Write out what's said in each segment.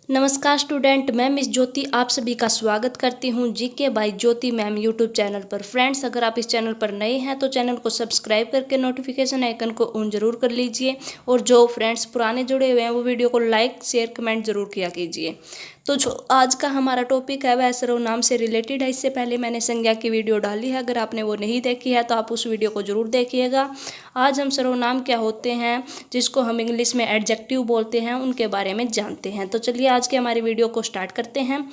नमस्कार स्टूडेंट, मैं मिस ज्योति आप सभी का स्वागत करती हूँ GK by Jyoti ma'am YouTube channel पर। फ्रेंड्स, अगर आप इस चैनल पर नए हैं तो चैनल को सब्सक्राइब करके नोटिफिकेशन आइकन को ऑन जरूर कर लीजिए और जो फ्रेंड्स पुराने जुड़े हुए हैं वो वीडियो को लाइक शेयर कमेंट जरूर किया कीजिए। तो जो आज का हमारा टॉपिक है वह सर्वनाम से रिलेटेड है। इससे पहले मैंने संज्ञा की वीडियो डाली है, अगर आपने वो नहीं देखी है तो आप उस वीडियो को जरूर देखिएगा। आज हम सर्वनाम क्या होते हैं, जिसको हम इंग्लिश में एडजेक्टिव बोलते हैं, उनके बारे में जानते हैं। तो चलिए आज के हमारी वीडियो को स्टार्ट करते हैं।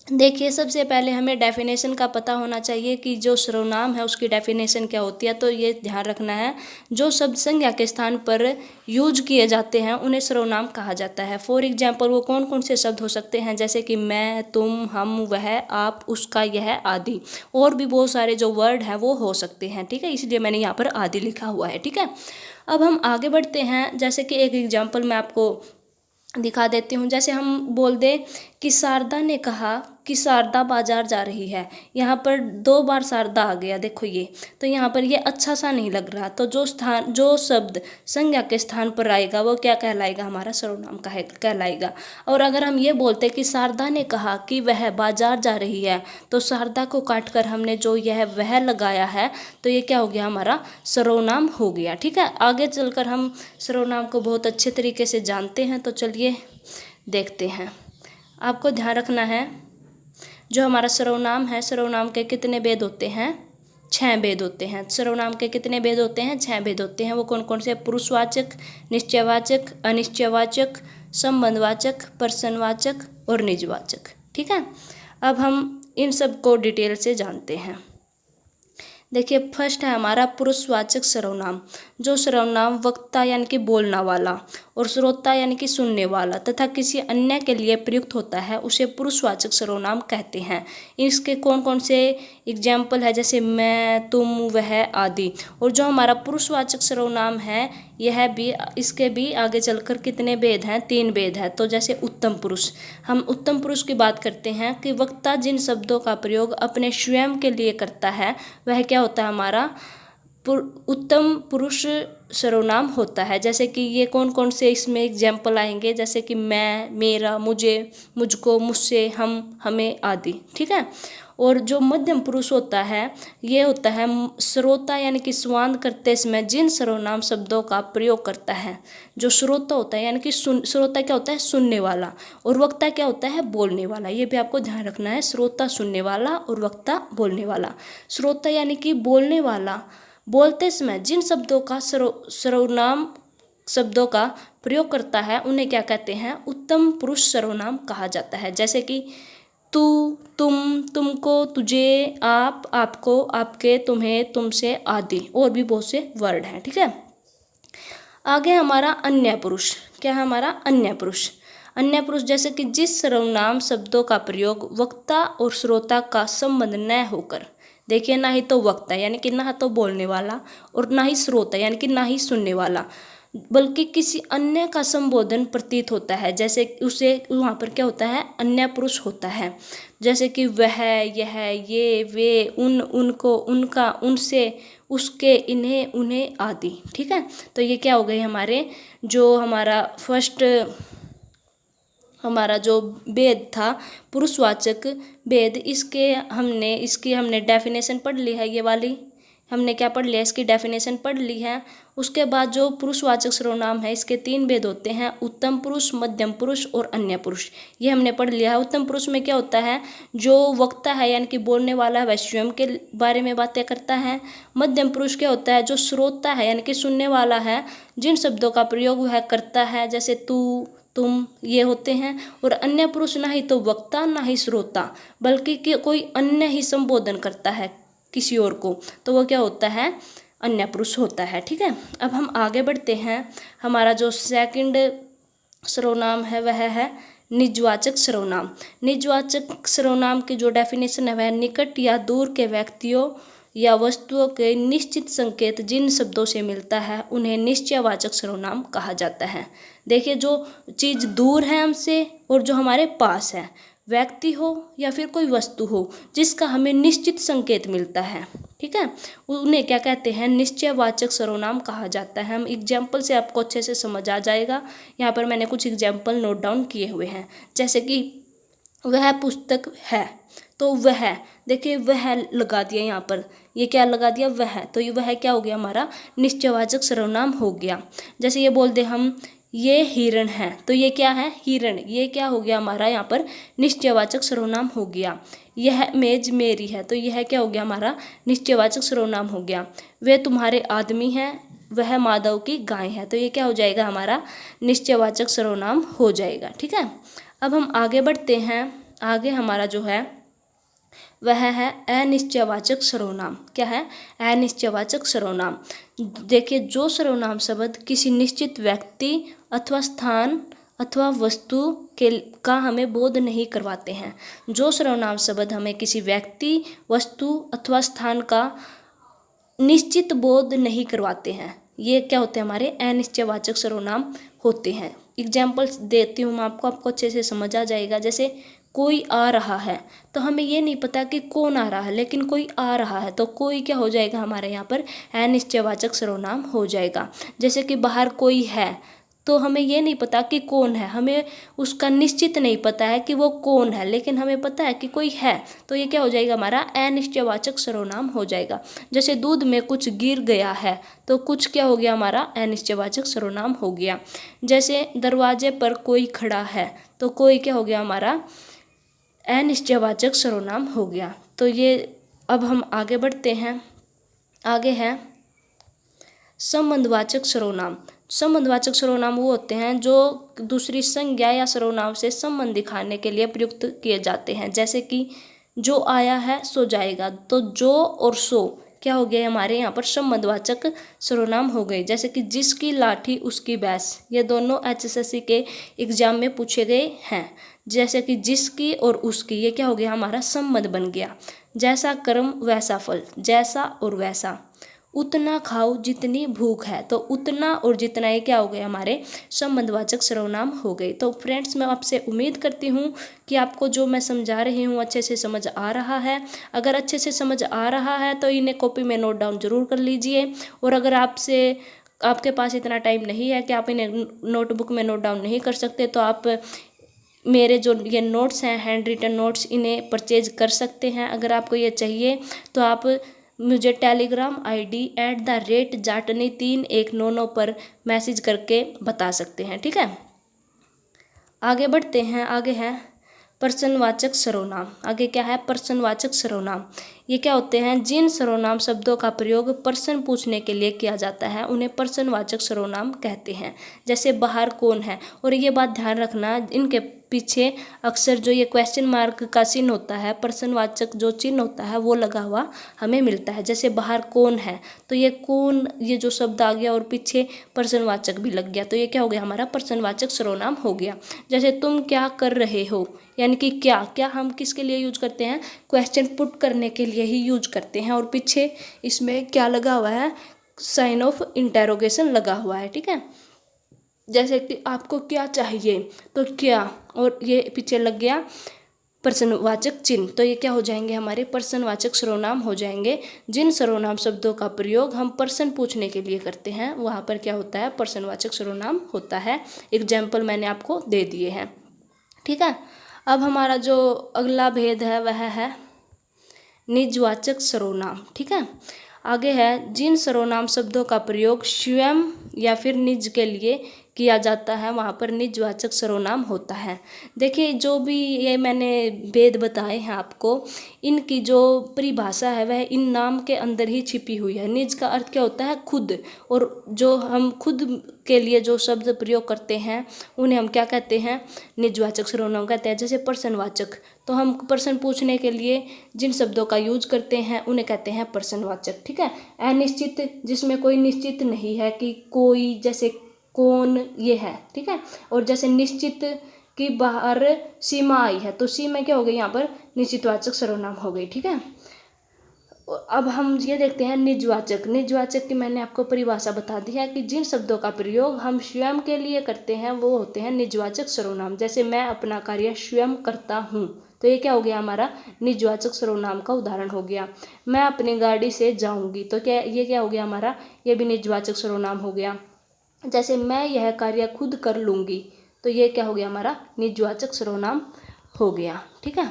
देखिए, सबसे पहले हमें डेफिनेशन का पता होना चाहिए कि जो सर्वनाम है उसकी डेफिनेशन क्या होती है। तो ये ध्यान रखना है, जो शब्द संज्ञा के स्थान पर यूज किए जाते हैं उन्हें सर्वनाम कहा जाता है। फॉर एग्जाम्पल, वो कौन कौन से शब्द हो सकते हैं, जैसे कि मैं, तुम, हम, वह, आप, उसका, यह आदि। और भी बहुत सारे जो वर्ड हैं वो हो सकते हैं, ठीक है, इसलिए मैंने यहाँ पर आदि लिखा हुआ है, ठीक है। अब हम आगे बढ़ते हैं। जैसे कि एक एग्जाम्पल मैं आपको दिखा देती हूँ। जैसे हम बोल दें कि शारदा ने कहा कि शारदा बाजार जा रही है। यहाँ पर 2 बार शारदा आ गया, देखो ये। तो यहाँ पर ये अच्छा सा नहीं लग रहा। तो जो शब्द संज्ञा के स्थान पर आएगा वो क्या कहलाएगा, हमारा सर्वनाम कहलाएगा। और अगर हम ये बोलते कि शारदा ने कहा कि वह बाजार जा रही है, तो शारदा को काट कर हमने जो यह वह लगाया है तो ये क्या हो गया, हमारा सर्वनाम हो गया, ठीक है। आगे चलकर हम सर्वनाम को बहुत अच्छे तरीके से जानते हैं। तो चलिए देखते हैं। आपको ध्यान रखना है, जो हमारा सर्वनाम है, सर्वनाम के कितने भेद होते हैं, 6 भेद होते हैं। सर्वनाम के कितने भेद होते हैं, 6 भेद होते हैं। वो कौन कौन से, पुरुषवाचक, निश्चयवाचक, अनिश्चयवाचक, संबंधवाचक, प्रश्नवाचक और निजवाचक, ठीक है। अब हम इन सब को डिटेल से जानते हैं। देखिए, फर्स्ट है हमारा पुरुषवाचक सर्वनाम। जो सर्वनाम वक्ता यानी कि बोलना वाला और श्रोता यानी कि सुनने वाला तथा किसी अन्य के लिए प्रयुक्त होता है उसे पुरुषवाचक सर्वनाम कहते हैं। इसके कौन कौन से एग्जाम्पल है, जैसे मैं, तुम, वह आदि। और जो हमारा पुरुषवाचक सर्वनाम है यह भी, इसके भी आगे चलकर कितने भेद हैं, 3 भेद है। तो जैसे उत्तम पुरुष, हम उत्तम पुरुष की बात करते हैं कि वक्ता जिन शब्दों का प्रयोग अपने स्वयं के लिए करता है वह क्या होता है, हमारा उत्तम पुरुष सर्वनाम होता है। जैसे कि ये कौन कौन से इसमें एग्जाम्पल आएंगे, जैसे कि मैं, मेरा, मुझे, मुझको, मुझसे, हम, हमें आदि, ठीक है। और जो मध्यम पुरुष होता है ये होता है श्रोता यानी कि संवाद करते समय जिन सर्वनाम शब्दों का प्रयोग करता है। जो श्रोता होता है यानी कि श्रोता क्या होता है, सुनने वाला, और वक्ता क्या होता है, बोलने वाला। ये भी आपको ध्यान रखना है, श्रोता सुनने वाला और वक्ता बोलने वाला। श्रोता यानी कि बोलने वाला बोलते समय जिन शब्दों का सर्वनाम शब्दों का प्रयोग करता है उन्हें क्या कहते हैं, उत्तम पुरुष सर्वनाम कहा जाता है। जैसे कि तू, तुम, तुमको, तुझे, आप, आपको, आपके, तुम्हें, तुमसे आदि, और भी बहुत से वर्ड हैं, ठीक है। आगे हमारा अन्य पुरुष, क्या है हमारा अन्य पुरुष। अन्य पुरुष जैसे कि जिस सर्वनाम शब्दों का प्रयोग वक्ता और श्रोता का संबंध न होकर, देखिए, ना ही तो वक्ता यानी कि ना तो बोलने वाला और ना ही श्रोता यानी कि ना ही सुनने वाला, बल्कि किसी अन्य का संबोधन प्रतीत होता है, जैसे उसे वहाँ पर क्या होता है, अन्य पुरुष होता है। जैसे कि वह, यह, ये, वे, उन, उनको, उनका, उनसे, उसके, इन्हें, उन्हें आदि, ठीक है। तो ये क्या हो गए हमारे, जो हमारा फर्स्ट हमारा जो भेद था पुरुषवाचक भेद, इसकी हमने डेफिनेशन पढ़ ली है। ये वाली हमने क्या पढ़ लिया, इसकी डेफिनेशन पढ़ ली है। उसके बाद जो पुरुषवाचक सर्वनाम है इसके 3 भेद होते हैं, उत्तम पुरुष, मध्यम पुरुष और अन्य पुरुष। ये हमने पढ़ लिया है। उत्तम पुरुष में क्या होता है, जो वक्ता है यानी कि बोलने वाला है वह स्वयं के बारे में बातें करता है। मध्यम पुरुष क्या होता है, जो श्रोता है यानी कि सुनने वाला है, जिन शब्दों का प्रयोग वह करता है, जैसे तू, तुम, ये होते हैं। और अन्य पुरुष ना ही तो वक्ता ना ही श्रोता, बल्कि कोई अन्य ही संबोधन करता है किसी और को, तो वो क्या होता है, अन्य पुरुष होता है, ठीक है। अब हम आगे बढ़ते हैं। हमारा जो सेकंड सर्वनाम है वह है निजवाचक सर्वनाम। निजवाचक सर्वनाम की जो डेफिनेशन है वह निकट या दूर के व्यक्तियों या वस्तुओं के निश्चित संकेत जिन शब्दों से मिलता है उन्हें निश्चयवाचक सर्वनाम कहा जाता है। देखिए, जो चीज़ दूर है हमसे और जो हमारे पास है व्यक्ति हो या फिर कोई वस्तु हो जिसका हमें निश्चित संकेत मिलता है, ठीक है, उन्हें क्या कहते हैं, निश्चयवाचक सर्वनाम कहा जाता है। हम एग्जाम्पल से आपको अच्छे से समझ आ जाएगा। यहाँ पर मैंने कुछ एग्जाम्पल नोट डाउन किए हुए हैं, जैसे कि वह पुस्तक है, तो वह, देखिए वह लगा दिया यहाँ पर, ये क्या लगा दिया, वह, तो ये वह क्या हो गया, हमारा निश्चयवाचक सर्वनाम हो गया। जैसे ये बोल दे हम ये हिरण है, तो ये क्या है, हिरण, ये क्या हो गया हमारा यहाँ पर निश्चयवाचक सर्वनाम हो गया। यह मेज मेरी है, तो यह क्या हो गया हमारा निश्चयवाचक सर्वनाम हो गया। वे तुम्हारे आदमी हैं, वह माधव की गाय है, तो ये क्या हो जाएगा, हमारा निश्चयवाचक सर्वनाम हो जाएगा, ठीक है। अब हम आगे बढ़ते हैं। आगे हमारा जो है वह है अनिश्चयवाचक सर्वनाम। क्या है, अनिश्चयवाचक सर्वनाम। देखिए, जो सर्वनाम शब्द किसी निश्चित व्यक्ति अथवा स्थान अथवा वस्तु का हमें बोध नहीं करवाते हैं। जो सर्वनाम शब्द हमें किसी व्यक्ति, वस्तु अथवा स्थान का निश्चित बोध नहीं करवाते हैं, ये क्या होते हैं, हमारे अनिश्चयवाचक सर्वनाम होते हैं। एग्जाम्पल्स देती हूँ मैं आपको अच्छे से समझ आ जाएगा। जैसे कोई आ रहा है, तो हमें ये नहीं पता कि कौन आ रहा है, लेकिन कोई आ रहा है, तो कोई क्या हो जाएगा हमारे यहाँ पर अनिश्चयवाचक सर्वनाम हो जाएगा। जैसे कि बाहर कोई है, तो हमें ये नहीं पता कि कौन है, हमें उसका निश्चित नहीं पता है कि वो कौन है, लेकिन हमें पता है कि कोई है, तो ये क्या हो जाएगा, हमारा अनिश्चयवाचक सर्वनाम हो जाएगा। जैसे दूध में कुछ गिर गया है, तो कुछ क्या हो गया, हमारा अनिश्चयवाचक सर्वनाम हो गया। जैसे दरवाजे पर कोई खड़ा है, तो कोई क्या हो गया, हमारा अनिश्चयवाचक सर्वनाम हो गया। तो ये, अब हम आगे बढ़ते हैं। आगे है संबंधवाचक सर्वनाम। संबंधवाचक सर्वनाम वो होते हैं जो दूसरी संज्ञा या सर्वनाम से संबंध दिखाने के लिए प्रयुक्त किए जाते हैं। जैसे कि जो आया है सो जाएगा, तो जो और सो क्या हो गया, हमारे यहाँ पर संबंधवाचक सर्वनाम हो गए। जैसे कि जिसकी लाठी उसकी भैंस, ये दोनों HSSC के एग्जाम में पूछे गए हैं। जैसे कि जिसकी और उसकी, ये क्या हो गया, हमारा संबंध बन गया। जैसा कर्म वैसा फल, जैसा और वैसा। उतना खाओ जितनी भूख है, तो उतना और जितना, ये क्या हो गए, हमारे संबंधवाचक सर्वनाम हो गए। तो फ्रेंड्स, मैं आपसे उम्मीद करती हूँ कि आपको जो मैं समझा रही हूँ अच्छे से समझ आ रहा है। अगर अच्छे से समझ आ रहा है तो इन्हें कॉपी में नोट डाउन जरूर कर लीजिए। और अगर आपके पास इतना टाइम नहीं है कि आप इन्हें नोटबुक में नोट डाउन नहीं कर सकते, तो आप मेरे जो ये नोट्स हैं, हैंड रिटन नोट्स, इन्हें परचेज कर सकते हैं। अगर आपको ये चाहिए तो आप मुझे टेलीग्राम ID @jatni3199 पर मैसेज करके बता सकते हैं, ठीक है। आगे बढ़ते हैं। आगे है प्रश्नवाचक सर्वनाम। आगे क्या है, प्रश्नवाचक सर्वनाम। ये क्या होते हैं, जिन सर्वनाम शब्दों का प्रयोग प्रश्न पूछने के लिए किया जाता है उन्हें प्रश्नवाचक सर्वनाम कहते हैं। जैसे बाहर कौन है, और ये बात ध्यान रखना, इनके पीछे अक्सर जो ये क्वेश्चन मार्क का चिन्ह होता है, प्रश्नवाचक जो चिन्ह होता है वो लगा हुआ हमें मिलता है। जैसे बाहर कौन है, तो ये कौन, ये जो शब्द आ गया और पीछे प्रश्नवाचक भी लग गया, तो ये क्या हो गया, हमारा प्रश्नवाचक सर्वनाम हो गया। जैसे तुम क्या कर रहे हो, यानी कि क्या हम किसके लिए यूज करते हैं, क्वेश्चन पुट करने के लिए ही यूज करते हैं, और पीछे इसमें क्या लगा हुआ है, साइन ऑफ इंटेरोगेशन लगा हुआ है, ठीक है। जैसे कि आपको क्या चाहिए, तो क्या, और ये पीछे लग गया प्रश्नवाचक चिन्ह, तो ये क्या हो जाएंगे, हमारे प्रश्नवाचक सर्वनाम हो जाएंगे। जिन सर्वनाम शब्दों का प्रयोग हम प्रश्न पूछने के लिए करते हैं वहाँ पर क्या होता है, प्रश्नवाचक सर्वनाम होता है। एग्जाम्पल मैंने आपको दे दिए हैं, ठीक है। अब हमारा जो अगला भेद है वह है निजवाचक सर्वनाम, ठीक है। आगे है जिन सर्वनाम शब्दों का प्रयोग स्वयं या फिर निज के लिए किया जाता है वहाँ पर निजवाचक सर्वनाम होता है। देखिए, जो भी ये मैंने भेद बताए हैं आपको, इनकी जो परिभाषा है वह इन नाम के अंदर ही छिपी हुई है। निज का अर्थ क्या होता है, खुद, और जो हम खुद के लिए जो शब्द प्रयोग करते हैं उन्हें हम क्या कहते हैं, निजवाचक सर्वनाम कहते हैं। जैसे प्रश्नवाचक, तो हम प्रश्न पूछने के लिए जिन शब्दों का यूज करते हैं उन्हें कहते हैं प्रश्नवाचक, ठीक है। अनिश्चित, जिसमें कोई निश्चित नहीं है कि कोई, जैसे कौन, ये है, ठीक है। और जैसे निश्चित कि बाहर सीमा आई है, तो सीमा क्या हो गई, यहाँ पर निश्चितवाचक सर्वनाम हो गई, ठीक है। अब हम ये देखते हैं निजवाचक। निजवाचक की मैंने आपको परिभाषा बता दी है कि जिन शब्दों का प्रयोग हम स्वयं के लिए करते हैं वो होते हैं निजवाचक सर्वनाम। जैसे मैं अपना कार्य स्वयं करता हूँ, तो ये क्या हो गया, हमारा निजवाचक सर्वनाम का उदाहरण हो गया। मैं अपनी गाड़ी से जाऊँगी, तो ये क्या हो गया हमारा, ये भी निजवाचक सर्वनाम हो गया। जैसे मैं यह कार्य खुद कर लूँगी, तो ये क्या हो गया, हमारा निजवाचक सर्वनाम हो गया। ठीक है।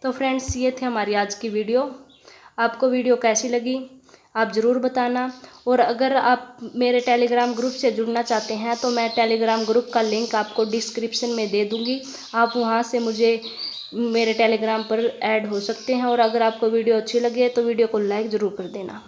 तो फ्रेंड्स, ये थे हमारी आज की वीडियो। आपको वीडियो कैसी लगी आप ज़रूर बताना। और अगर आप मेरे टेलीग्राम ग्रुप से जुड़ना चाहते हैं तो मैं टेलीग्राम ग्रुप का लिंक आपको डिस्क्रिप्शन में दे दूँगी। आप वहाँ से मुझे मेरे टेलीग्राम पर ऐड हो सकते हैं। और अगर आपको वीडियो अच्छी लगे तो वीडियो को लाइक ज़रूर कर देना।